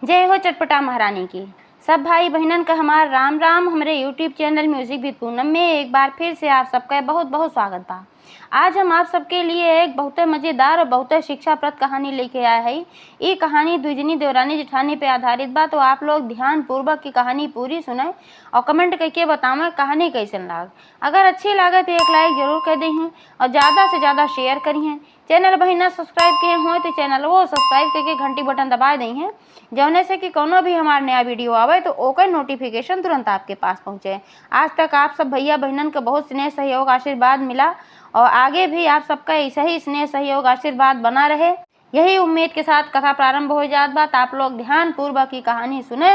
जय हो चटपटा महारानी की। सब भाई बहनन का हमार राम राम। हमारे YouTube channel music with Poonam में एक बार फिर से आप सबका बहुत बहुत स्वागत बा। आज हम आप सबके लिए एक बहुत मज़ेदार और बहुत शिक्षाप्रद कहानी लेके आए हैं। ये कहानी द्विजनी देवरानी जेठानी पे आधारित बा, तो आप लोग ध्यान पूर्वक की कहानी पूरी सुने और कमेंट करके बतावें कहानी कैसन लाग। अगर अच्छी लागे तो एक लाइक जरूर कर दें और ज़्यादा से ज़्यादा शेयर करिए। चैनल बहिना सब्सक्राइब किए हुए तो चैनल वो सब्सक्राइब करके घंटी बटन दबा दें हैं, जौने से कि कोनो भी हमारा नया वीडियो आवे तो ओकर नोटिफिकेशन तुरंत आपके पास पहुँचे। आज तक आप सब भैया बहनन का बहुत स्नेह सहयोग आशीर्वाद मिला और आगे भी आप सबका ऐसा ही स्नेह सहयोग आशीर्वाद बना रहे, यही उम्मीद के साथ कथा प्रारंभ हो जात बात। आप लोग ध्यान पूर्वक की कहानी सुने।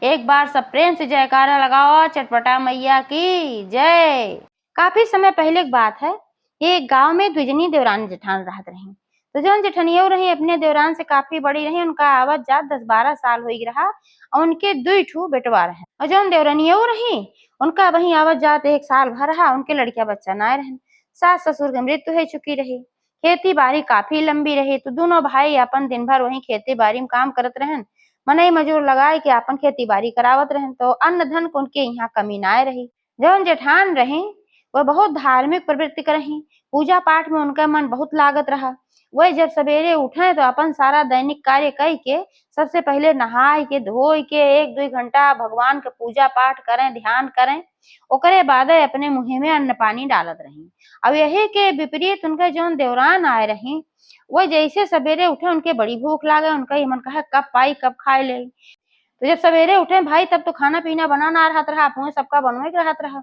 एक बार सब प्रेम से जयकारा लगाओ, चटपटा मैया की जय। काफी समय पहले की बात है, एक गांव में द्विजनी देवरानी जेठान रहत रही। तो जौन जेठनियो रही अपने देवरान से काफी बड़ी रही, उनका आवत जात 10-12 साल हो रहा और उनके 2 बेटवा रहे। और जौन देवरानियो रही उनका वही आवत जात 1 साल भर रहा, उनके लड़किया बच्चा ना रहे। सास ससुर की मृत्यु हो चुकी रही। खेती बाड़ी काफी लंबी रही, तो दोनों भाई अपन दिन भर वही खेती बाड़ी में काम करत रहन। मनई मजूर लगाए के अपन खेती बाड़ी करावत रहन, तो अन्न धन को उनके यहाँ कमी ना रही। जौन जेठान रही वह बहुत धार्मिक प्रवृत्ति रही, पूजा पाठ में उनका मन बहुत लागत रहा। वह जब सवेरे उठे तो अपन सारा दैनिक कार्य कई के सबसे पहले नहाय के धोई के 1-2 घंटा भगवान के पूजा पाठ करें, ध्यान करें। ओकरे बाद अपने मुँह में अन्न पानी डालत रही। अब यही के विपरीत उनके जौन देवरान आए रही, वह जैसे सवेरे उठे उनके बड़ी भूख लागे। उनका ये मन कहा कब पाई कब खाए ले। तो जब सवेरे उठे भाई तब तो खाना पीना बना ना रहत रहा, अपने सबका बनवे के रहत रहा।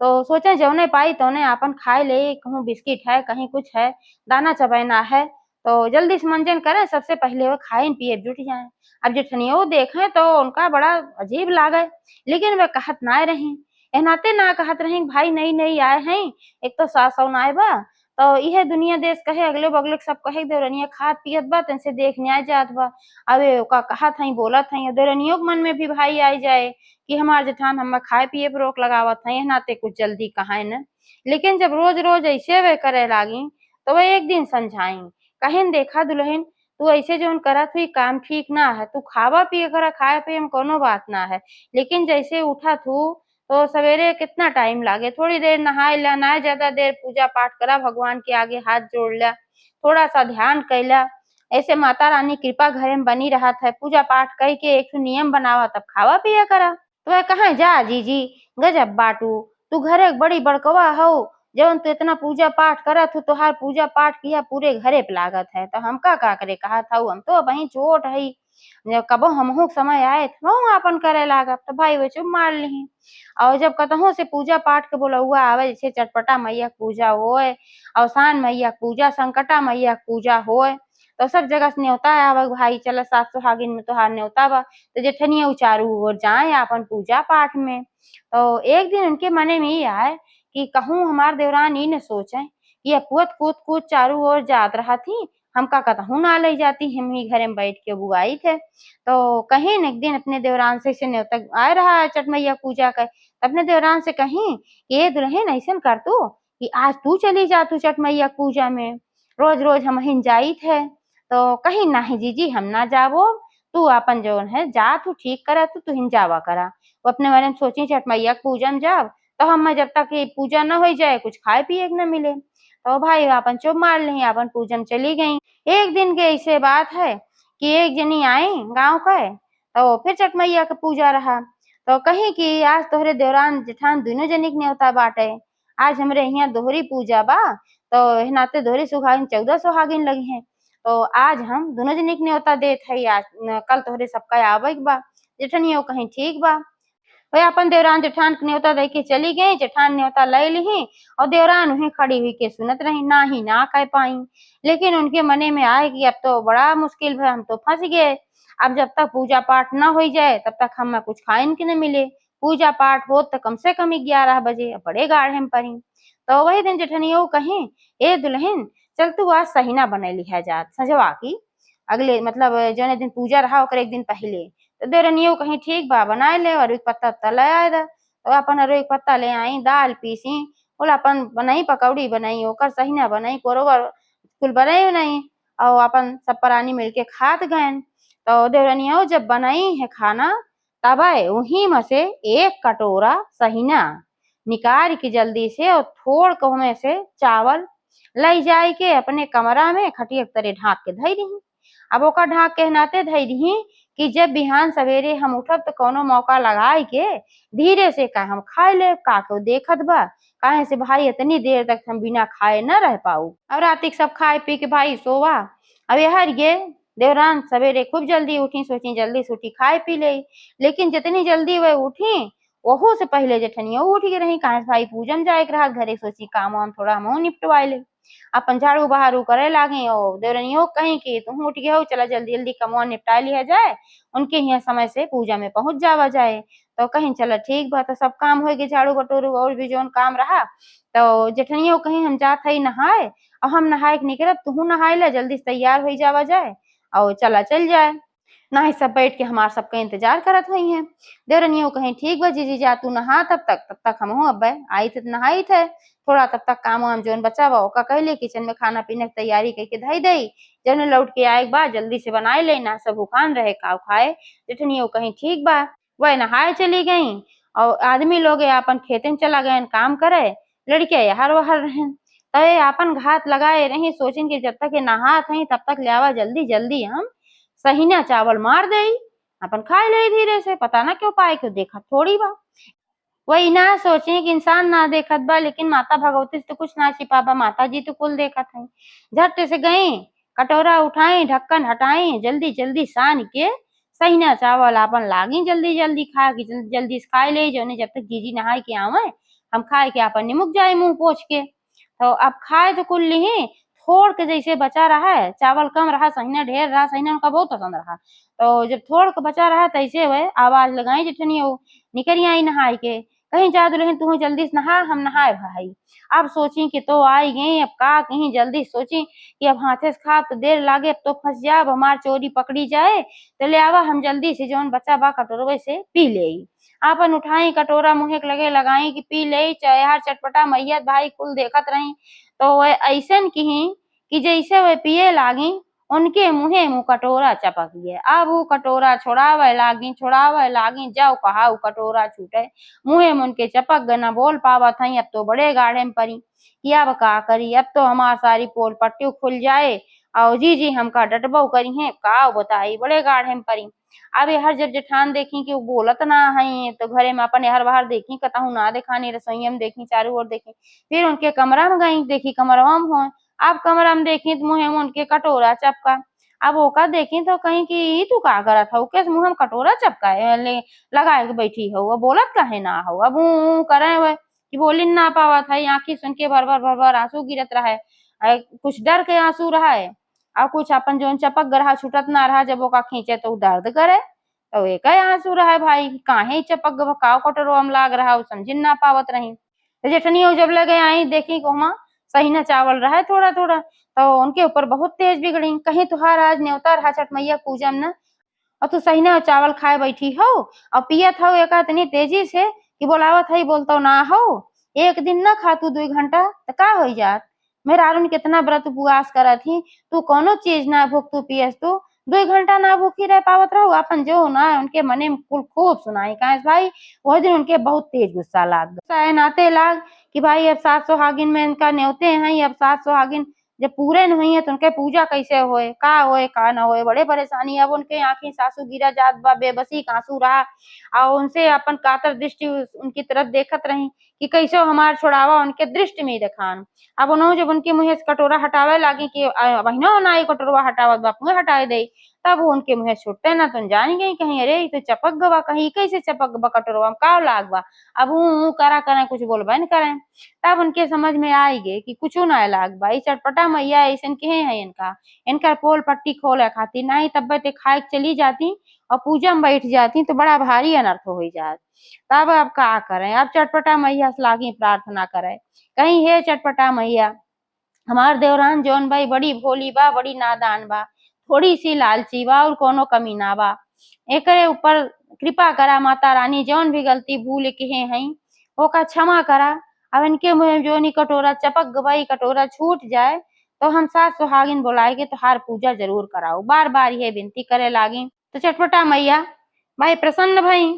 तो सोचे जौने पाई तौने अपन खाए ले, कहूँ बिस्किट है कहीं कुछ है, दाना चबैना है, तो जल्दी से मंजन करें, सबसे पहले वो खाए पिए जुट जाए। अब जेठनियो देखें तो उनका बड़ा अजीब लागे, लेकिन वे कहत ना रही। एनाते ना कहत रही भाई नई नई आए हैं, एक तो सास नाय बा, तो यह दुनिया देश कहे अगले बगले सब कहे देवरनिया खात पियत बा तैसे देख न्याय जात बा। अबे ओका कहत हई बोलत हई, देवरनियों के मन में भी भाई आई जाए कि हमार जेठान हमें खाए पिए पर रोक लगावत हई, नाते कुछ जल्दी कहाए न। लेकिन जब रोज रोज ऐसे वे करे लागी तो वह एक दिन समझाई, कहेन देखा दुल्हन तू ऐसे जोन करत हुई काम ठीक ना है, तू खावा पिए करा, खाए पिए में कोनो बात ना है, लेकिन जैसे उठत हूँ तो सवेरे कितना टाइम लागे, थोड़ी देर नहाए ला, ना ज्यादा देर पूजा पाठ करा, भगवान के आगे हाथ जोड़ ला, थोड़ा सा ध्यान कैला, ऐसे माता रानी कृपा घरे में बनी रहत है। पूजा पाठ कई के एक नियम बनावा तब खावा पिया करा। तो वह कहा जा जीजी गजब बाटू, तू घरे बड़ी बड़कवा हो, जौन तू इतना पूजा पाठ करत हो, तोहार पूजा पाठ किया पूरे घरे पे लागत है, तो हमका का करे कहा था, हम तो वही छोट है, कबो हमहू समय आए तो अपन करे लागब। तो भाई वो चुप मार ली। और जब कतहू से पूजा पाठ के बोलौआ आवे, जैसे चटपटा मैया पूजा होए, अवसान मैया पूजा, संकटा मैया पूजा होए, तो सब जगह से न्योता आवे भाई चल सात सुहागिन में तोहार न्योता बा, तो जेठनिया चारू ओर जाए अपन पूजा पाठ में। तो एक दिन उनके मने में ही आए कि कहूँ हमार देवरान ई न सोचे कि अपुअत कूद कूद चारू ओर जात रहा थी, हमका कतहू ना ले जाती, हम ही घरे में बैठ के बुआई थे। तो कहीं न एक दिन अपने देवरान से न्योता आए रहा है छठ मैया पूजा का, अपने देवरान से कहीं ये दुल्हन ऐसन कर तू कि आज तू चली जा तू छठ मैया पूजा में, रोज रोज हम हिन जाई थे। तो कहीं नहीं जीजी हम ना जावो, तू अपन जौन है जा तू ठीक करा, तू हिन जावा करा। वो अपने बारे में सोची छठ मैया पूजा में जाब तो हम जब तक ये पूजा न हो जाए कुछ खाए पिए न मिले। तो भाई अपन चुप मार ली, अपन पूजा में चली गई। एक दिन के ऐसे बात है कि एक जनी आई गाँव के, तो फिर छठ मैया का पूजा रहा, तो कहीं कि आज तोहरे देवरान जेठान दोनों जनी के न्योता बाटे, आज हमरे यहाँ दोहरी पूजा बा, तो नाते दोहरी सुहागिन 14 सुहागिन लगी हैं, तो आज हम दोनों जनी के न्योता देत है, आज कल तोहरे सबका आवे के बा। जेठनियो कहीं ठीक बा, वही अपन देवरान जेठान के न्योता दे के चली गई। जेठान न्योता ले ली और देवरान वहीं खड़ी हुई के सुनत रही, ना ही ना कह पाई। लेकिन उनके मने में आए कि अब तो बड़ा मुश्किल है, हम तो फंस गए। अब जब तक पूजा पाठ न हो जाए तब तक हमें कुछ खाइन के न मिले। पूजा पाठ हो तो कम से कम 11 बजे, बड़े गाढ़े में पड़ी। तो वही दिन जेठनियो कहीं ए दुल्हन चल तू आज सहीना बनैली है जात सजवा की, अगले मतलब जौने दिन पूजा रहा ओकर एक दिन पहले। तो देवरानियो कहीं ठीक बा बनाए ले, अरुई पत्ता उत्ता ले आए दा, तो अपन अरुई पत्ता ले आई, दाल पीसी, बोला अपन बनाई पकौड़ी बनाई, ओकर सहीना बनाई, कोरोबर कुल बनाई नहीं, और अपन सब प्राणी मिलके खात गए। तो देवरनिया जब बनाई है खाना तब वही में से एक कटोरा सहीना निकाल के जल्दी से और थोड़ को में से चावल लई जाए के अपने कमरा में खटिया तरे ढाक के धई दी। अब ओका ढाक के नाते धई दी कि जब बिहान सवेरे हम उठब तो कोनो मौका लगाई के धीरे से का हम खाए ले का को देखत बा काहे से भाई इतनी देर तक हम बिना खाए न रह पाऊ। अब रात सब खाए पी के भाई सोवा। अब यार ये देवरान सवेरे खूब जल्दी उठी सोची जल्दी से उठी खाए पी ले, लेकिन जितनी जल्दी वह उठी वहू से पहले जेठनिया उठ के रही काहे भाई पूजन जाए के रहा घरे सोची काम वाम थोड़ा हम निपटवाए ले। अपन झाड़ू बहारू करे लागे और देवरनियो कहीं कि तुम उठ गए हो चला जल्दी जल्दी कमवा निपटा लिया जाए उनके यहाँ समय से पूजा में पहुंच जावा जाए। तो कहीं चला ठीक बा तो सब काम हो गए झाड़ू बटोरू और भी जोन काम रहा। तो जेठनियो कहीं हम जात है नहाए और हम नहाए के निकलब तू नहाए ला जल्दी से तैयार हो जावा जाए और चला चल जाए। ना सब बैठ के हमार सबका इंतजार करत हुई है। देवरनियो कहीं ठीक बा जीजी जा तू नहा तब तक हम अब आई थे नहाई थे थोड़ा तब तक काम वाम जोन बचा बा ओका कहले किचन में खाना पीने की तैयारी करके धई दई जन लौट के आए बाद जल्दी से बनाए लेना सब भूखान रहे खाओ खाए। जेठनियो कहीं ठीक बा वह नहाए चली गई और आदमी लोग अपन खेते में चला गए काम करे लड़के यहार वहार रहे तय अपन घात लगाए रही सोचें कि जब तक ये नहा थी तब तक लियावा जल्दी जल्दी हम सहीना चावल मार दे अपन खाए ले धीरे से पता ना क्यों पाए क्यों देखा थोड़ी बा। वही ना सोचे कि इंसान ना देखत बा लेकिन माता भगवती से तो कुछ ना छिपा बा माता जी तो कुल देखत है। झट से गई कटोरा उठाई ढक्कन हटाई जल्दी जल्दी सान के सहीना चावल अपन लागी जल्दी जल्दी खा के जल्दी जल्दी से खाए ले जो जब तक जीजी नहाए के आवे हम खाए के अपन निमुक जाए मुंह पोछ के। तो अब खाए तो कुल ली थोड़ के जैसे बचा रहा है चावल कम रहा सहीना ढेर रहा सहीना उनका बहुत पसंद रहा। तो जब थोड़ के बचा रहा तैसे वह आवाज लगाई जेठनिया निकल आई नहाए के कहीं जा रहे तू जल्दी से नहा हम नहाए भाई। अब सोची कि तो आई गई अब का कहीं जल्दी सोची कि अब हाथे से खा तो देर लागे अब तो फंस जा अब हमार चोरी पकड़ी जाए तो ले आवा हम जल्दी से जौन बच्चा बा कटोरवे से पी ले। आपन उठाई कटोरा मुँहे के लगे लगाई कि पी ले चाहे हर चटपटा मैयत भाई कुल देखत रही। तो वह ऐसन की कि जैसे वह पिए लागी उनके मुँहे मुँह कटोरा चपक गया। अब वो कटोरा छोड़ावे लागी जाओ कहा वो कटोरा छूटे मुँहे में उनके चपक गए न बोल पावत हई। अब तो बड़े गाढ़े में पड़ी कि अब का करी अब तो हमार सारी पोल पट्टी खुल जाए और जी हमका डटबो करी है का बताई बड़े गाढ़े में पड़ी। अब हर जब जेठान देखी कि वो बोलत ना है तो घरे में अपन हर बाहर देखी कतहू ना देखानी रसोईया में देखी चारों ओर देखी फिर उनके कमरा में गई देखी कमरवा में हो। अब कमरा में देखी तो मुँहे में उनके कटोरा चपका। अब ओका देखी तो कहीं कि तू का करत हो के मुँह में कटोरा चपकाए ले लगाए के बैठी हो वो बोलत काहे ना हो। अब करे हुए कि बोली ना पावत है आंखी सुन के भर भर आंसू गिरत रहा है कुछ डर के आंसू रहा है और कुछ अपन जोन चपक रहा छूटत ना रहा जब ओका खींचे तो दर्द करे तो एक आंसू रहा भाई काहे चपक काव कटोरो हम लाग रहा समझ ना पावत रही। तो जेठनिया जब लगे आई देखी कोमा सहीना चावल रहा थोड़ा थोड़ा तो उनके ऊपर बहुत तेज बिगड़ी कहीं तुहार आज न्योता रहा छठ मैया पूजा में न और तू सहीना चावल खाए बैठी हो और पियत हो एक इतनी तेजी से कि बोलावत है बोलतो ना हो एक दिन न खा तू 2 घंटा तो का हो जात। मेरा अरुण कितना व्रत उपवास करत ही तू कोनो चीज ना भूख तू पियस तू 2 घंटा ना भूखी रह पावत रहो अपन जो ना उनके मने में कुल खूब सुनाई काहे भाई वह दिन उनके बहुत तेज गुस्सा लाग नाते लाग कि भाई अब 7 सुहागिन में इनका न्योते हैं अब 7 सुहागिन जब पूरे नहीं है तो उनके पूजा कैसे होए का ना होए बड़े परेशानी। अब उनके आंखें सासू गिरा जात बा बेबसी का आंसू रहा और उनसे अपन कातर दृष्टि उनकी तरफ देखत रही कि कैसे हमार छोड़ावा उनके दृष्टि में देखान। अब उन्होंने जब उनके मुँह से कटोरा हटावे लागी कि बहनों ना कटोरा हटावत बापू हटाए दे तब उनके मुँह छुट्टे ना तुम जान गई कहीं अरे तो चपक गवा कहीं कैसे चपक गवा कटोरवा का लाग बा। अब करा करें कुछ बोलबा न करें तब उनके समझ में आई गे कि कुछ ना लाग बा चटपटा मैया ऐसा के है इनका पोल पट्टी खोले खाती नहीं तब खाए चली जाती और पूजा में बैठ जाती तो बड़ा भारी अनर्थ हो जात। तब अब का करें अब चटपटा मैया से लागी प्रार्थना करें कहीं हे चटपटा मैया हमार देवरान जौन भाई बड़ी भोली बा बड़ी नादान बा थोड़ी सी लालची बा और कोनो कमी ना बा एकरे ऊपर कृपा करा माता रानी जौन भी गलती भूल के हई ओका क्षमा करा। अब इनके मुँह जो नी कटोरा चपक गवाई कटोरा छूट जाए तो हम 7 सुहागिन बुलाए के तुहार पूजा जरूर कराओ बार बार ये विनती करे लागी। तो चटपटा मैया भाई प्रसन्न भई।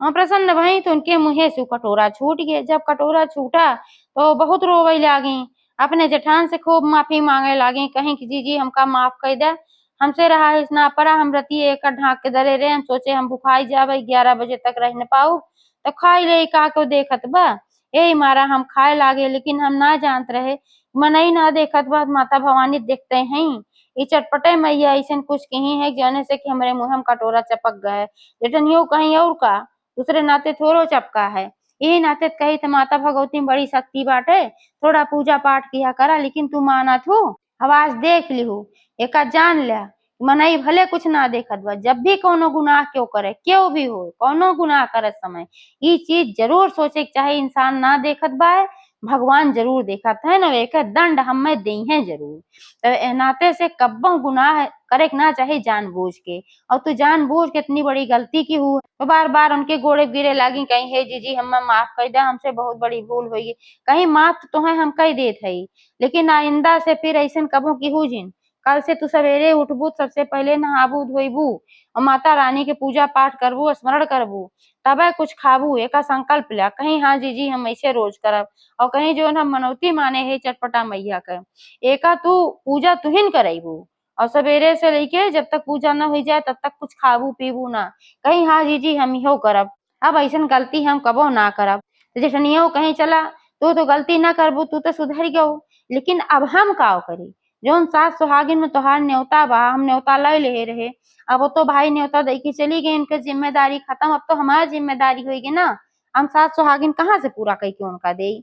प्रसन्न भई तो उनके मुँहे से कटोरा छूट गया। जब कटोरा छूटा तो बहुत रोवे लागी, अपने जेठान से खूब माफी मांगे लागी, कहीं कि जीजी हमका माफ कर दे, हमसे रहा इस ना परा, हम रतिये एकर ढाक के धरे रहे, हम सोचे हम भुखाई जाबे 11 बजे तक रह न पाऊ, तो खाई ले का को देखत बा, यही मारा हम खाए लागे, लेकिन हम ना जानत रहे मनई ना देखत बा माता भवानी देखते हैं। ये चटपटे मैया ऐसन कुछ कही है जाने से कि हमारे मुँह में कटोरा चपक गए। जेठनियो कहीं और का, दूसरे नाते थोड़ो चपका है। यही नाते कही तो माता भगवती में बड़ी शक्ति बाटे, थोड़ा पूजा पाठ किया करा, लेकिन तू मानत हो, आवाज देख लिहू, एका जान लिया मनई भले कुछ ना देखत बा, जब भी कोनो गुनाह क्यों करे, क्यों भी हो कोनो गुनाह करत समय ये चीज जरूर सोचे के चाहे इंसान ना देखत बा, भगवान जरूर देखत है न, एक दंड हमें दी है जरूर। तो ए नाते से कब्बो गुनाह करे ना चाहे जानबूझ के, और तू जानबूझ के इतनी बड़ी गलती की हु, तो बार बार उनके गोड़े गिरे लागी, कहीं हे जीजी हमें माफ कर दे, हमसे बहुत बड़ी भूल हुई, कहीं माफ तो है हम कह देत है, लेकिन आइंदा से फिर ऐसा कबो की हु जिन, कल से तू सवेरे उठबू सबसे पहले नहाबू धोइबू और माता रानी के पूजा पाठ करबू, स्मरण करबू, तबे कुछ खाबू, एका संकल्प लिया, कहीं हाँ जीजी हम ऐसे रोज करब, और कहीं जो हम मनौती माने है चटपटा मैया का, एका तू पूजा तुहिन करबू, और सवेरे से लेके जब तक पूजा न हो जाए तब तक कुछ खाबू पीबू ना, कहीं हाँ जीजी हम इहो करब, अब ऐसन गलती हम कबो ना करब। तो जेठनियो कहीं चला तू तो गलती ना करबू, तू तो सुधर गऊ, लेकिन अब हम का करी, जौन सास सुहागिन में तोहार न्योता बा, हम न्योता ले ले रहे, अब वो तो भाई न्योता दे के चली गई, इनके जिम्मेदारी खत्म, अब तो हमारी जिम्मेदारी होगी ना, हम सास सुहागिन कहाँ से पूरा कह के उनका दे।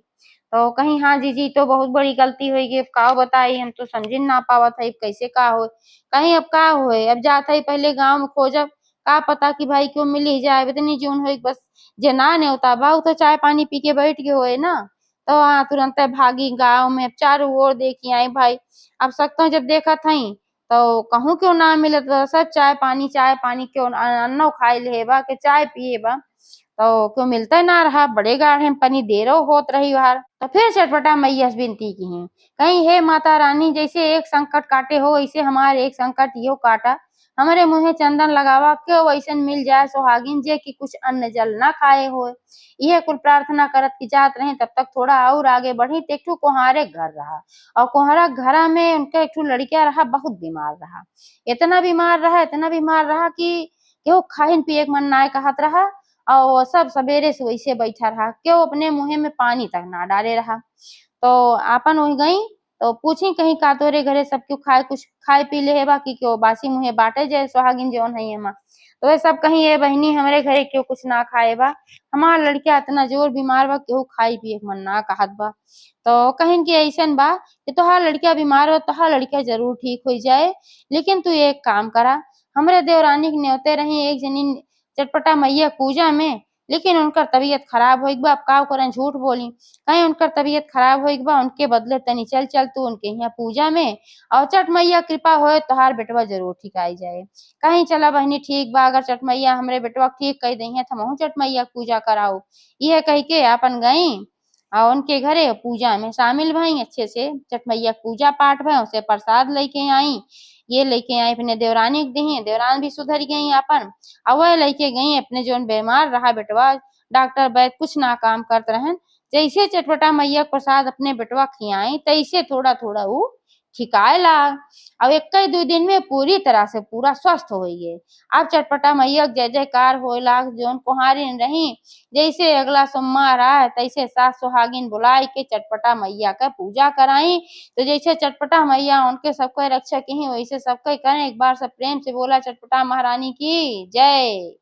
तो कहीं हाँ जीजी तो बहुत बड़ी गलती होगी, अब का बताई, हम तो समझ ना पावत है कैसे का हो, कहीं अब का होए, अब जात है पहले गाँव में खोजब, का पता कि भाई क्यों मिल ही जाए, इतनी जून हो बस, जे ना न्योता बा तो चाय पानी पी के बैठ के होए ना, तो हाँ तुरंत भागी गाँव में, अब चारों ओर देखी आई भाई, अब सकता जब देखा थी तो कहूँ क्यों ना मिलत बा, सब चाय पानी क्यों अन्नो खाए ले बा के चाय पिए बा, तो क्यों मिलता ना रहा, बड़े गाढ़े में पनी देरो होत रही बाहर, तो फिर चटपटा मैया से विनती की है, कहीं हे माता रानी जैसे एक संकट काटे हो वैसे हमारे एक संकट यो काटा, हमारे मुँहे चंदन लगावा, क्यों वैसन मिल जाए सुहागिन जे कि कुछ अन्न जल ना खाए हो, यह कुल प्रार्थना करत की जात रहे, तब तक थोड़ा और आगे बढ़ी तो एक कुहारे घर रहा, और कुहारा घर में उनका एक लड़का रहा, बहुत बीमार रहा, इतना बीमार रहा कि क्यों खाइन पिए मन ना कहत रहा, और सब सवेरे से वैसे बैठा रहा, क्यों अपने मुँहे में पानी तक ना डाले रहा, तो आपन वही गई तो पूछी कहीं का तोरे घरे सब क्यों खाए, कुछ खाए पी ले बाकी क्यों बासी मुँहे बाटे जाए सुहागिन जौन है हमा, तो वे सब कहीं ये बहनी हमारे घरे क्यों कुछ ना खाए बा, हमार लड़का इतना जोर बीमार बा केहू खाई पिए मन ना कहत बा, तो कहीं कि ऐसन बा कि तोहार लड़का बीमार हो, तोहार लड़का जरूर ठीक हो जाए, लेकिन तू एक काम करा, हमरे देवरानी के न्योते रही एक जनी चटपटा मैया पूजा में, लेकिन उनकर तबीयत खराब होइक बा, अब का करें झूठ बोली, कहीं उनकर तबीयत खराब होइक बा, उनके बदले तनी चल तू उनके यहाँ पूजा में, और चट मैया कृपा होए तोहार बेटवा जरूर ठीक आई जाए, कहीं चला बहनी ठीक बा, अगर चट मैया हमरे बेटवा ठीक कह दई है तो हमहू चट मैया पूजा कराओ, यह कह के अपन गई और उनके घरे पूजा में शामिल भई, अच्छे से चट मैया पूजा पाठ भय, उसे प्रसाद लेके आई, ये लेके आई अपने देवरानी के दी, देवरान भी सुधर गई अपन, और वह लेके गई अपने जोन बीमार रहा बेटवा, डॉक्टर वैद्य कुछ ना काम करत रहन, जैसे चटपटा मैया प्रसाद अपने बेटवा खियाई तैसे थोड़ा थोड़ा वो ठिकाए लाग, और एक दो दिन में पूरी तरह से पूरा स्वस्थ हो गए, अब चटपटा मैया जय जयकार हो लाग, जोन कुहारिन रही जैसे अगला सोमवार आए तैसे सास सुहागिन बुलाई के चटपटा मैया का पूजा कराई, तो जैसे चटपटा मैया उनके सबको रक्षा की वैसे सबको करें, एक बार सब प्रेम से बोला चटपटा महारानी की जय।